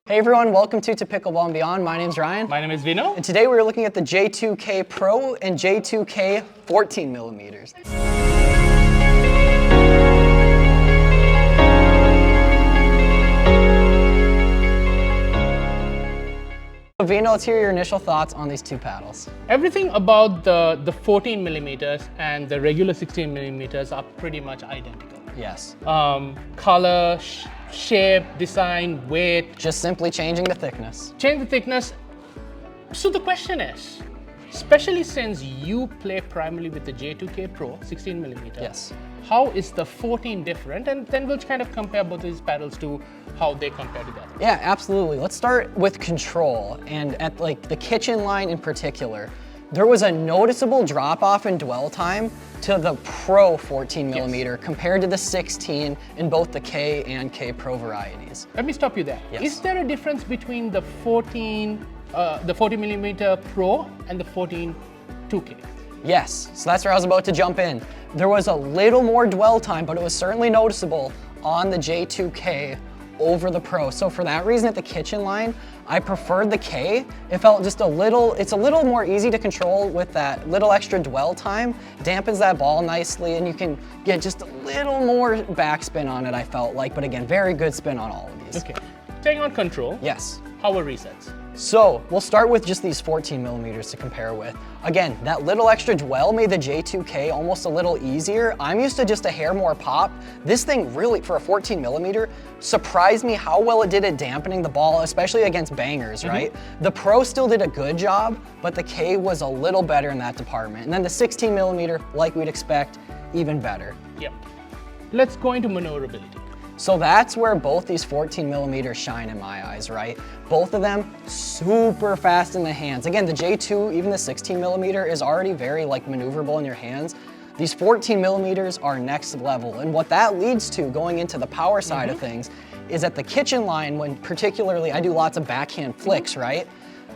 Hey everyone, welcome to Pickleball and Beyond. My name's Ryan. My name is Vino. And today we're looking at the J2K Pro and J2K 14 millimeters. Vino, let's hear your initial thoughts on these two paddles. Everything about the 14 millimeters and the regular 16 millimeters are pretty much identical. Yes. Color, shape, design, weight. Just simply changing the thickness. Change the thickness. So the question is, especially since you play primarily with the J2K Pro 16 millimeter. Yes. How is the 14 different? And then we'll kind of compare both these paddles to how they compare together. Yeah, absolutely. Let's start with control, and at like the kitchen line in particular. There was a noticeable drop off in dwell time to the Pro 14 millimeter compared to the 16 in both the K and K Pro varieties. Let me stop you there. Yes. Is there a difference between the 14 millimeter Pro and the 14 2K? Yes, so that's where I was about to jump in. There was a little more dwell time, but it was certainly noticeable on the J2K over the Pro. So for that reason at the kitchen line, I preferred the K. It felt just it's a little more easy to control with that little extra dwell time, dampens that ball nicely, and you can get just a little more backspin on it, I felt like, but again, very good spin on all of these. Okay, staying on control. Yes. How are resets? So we'll start with just these 14 millimeters to compare with. Again, that little extra dwell made the J2K almost a little easier. I'm used to just a hair more pop. This thing really, for a 14 millimeter, surprised me how well it did at dampening the ball, especially against bangers, right? The Pro still did a good job, but the K was a little better in that department. And then the 16 millimeter, like we'd expect, even better. Yep. Let's go into maneuverability. So that's where both these 14 millimeters shine in my eyes, right? Both of them super fast in the hands. Again, the J2, even the 16 millimeter is already very like maneuverable in your hands. These 14 millimeters are next level. And what that leads to going into the power side of things is at the kitchen line, when particularly I do lots of backhand flicks, right?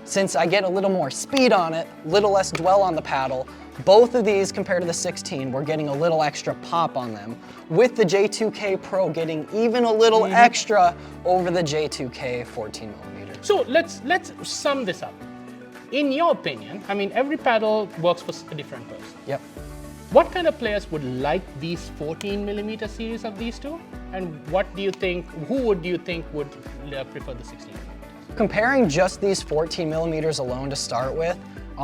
Since I get a little more speed on it, little less dwell on the paddle, both of these compared to the 16, we're getting a little extra pop on them, with the J2K Pro getting even a little extra over the J2K 14 millimeter. So let's sum this up. In your opinion, I mean, every paddle works for a different person. Yep. What kind of players would like these 14 millimeter series of these two? And who would you think would prefer the 16 millimeters? Comparing just these 14 millimeters alone to start with,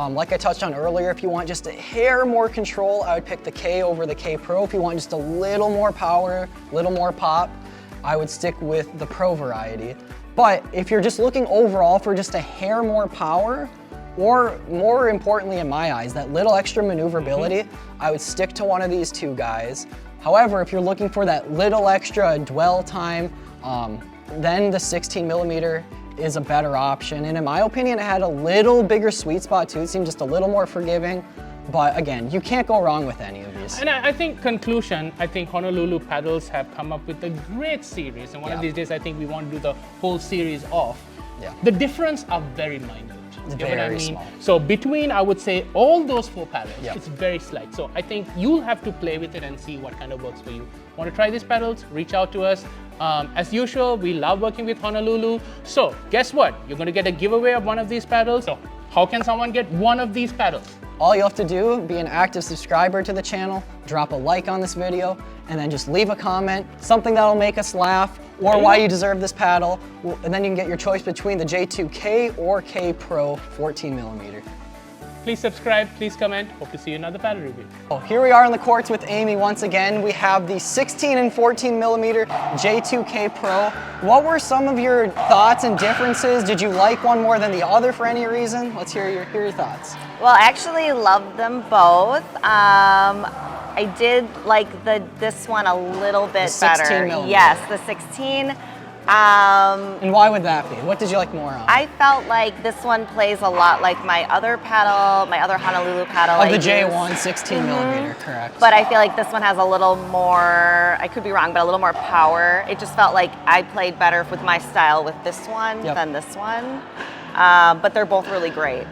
like I touched on earlier, if you want just a hair more control, I would pick the K over the K Pro. If you want just a little more power, little more pop, I would stick with the Pro variety. But if you're just looking overall for just a hair more power, or more importantly in my eyes, that little extra maneuverability, I would stick to one of these two guys. However, if you're looking for that little extra dwell time, then the 16 millimeter is a better option. And in my opinion, it had a little bigger sweet spot too. It seemed just a little more forgiving. But again, you can't go wrong with any of these. And I think conclusion, I think Honolulu Paddles have come up with a great series. And one of these days, I think we want to do the whole series off. Yeah. The difference are very minute. You know what I mean? Small. So between, I would say, all those four paddles, it's very slight. So I think you'll have to play with it and see what kind of works for you. Want to try these paddles? Reach out to us. As usual, we love working with Honolulu. So guess what? You're going to get a giveaway of one of these paddles. So how can someone get one of these paddles? All you have to do, be an active subscriber to the channel, drop a like on this video, and then just leave a comment, something that'll make us laugh, or why you deserve this paddle, and then you can get your choice between the J2K or K Pro 14 millimeter. Please subscribe, please comment. Hope to see you in another paddle review. Oh, here we are on the courts with Amy once again. We have the 16 and 14 millimeter J2K Pro. What were some of your thoughts and differences? Did you like one more than the other for any reason? Let's hear your thoughts. Well, I actually loved them both. I did like this one a little bit better. 16 millimeter. Yes, the 16. And why would that be? What did you like more on? I felt like this one plays a lot like my other paddle, my other Honolulu paddle. Of the J1 16 millimeter, correct. But I feel like this one has a little more, I could be wrong, but a little more power. It just felt like I played better with my style with this one than this one. But they're both really great.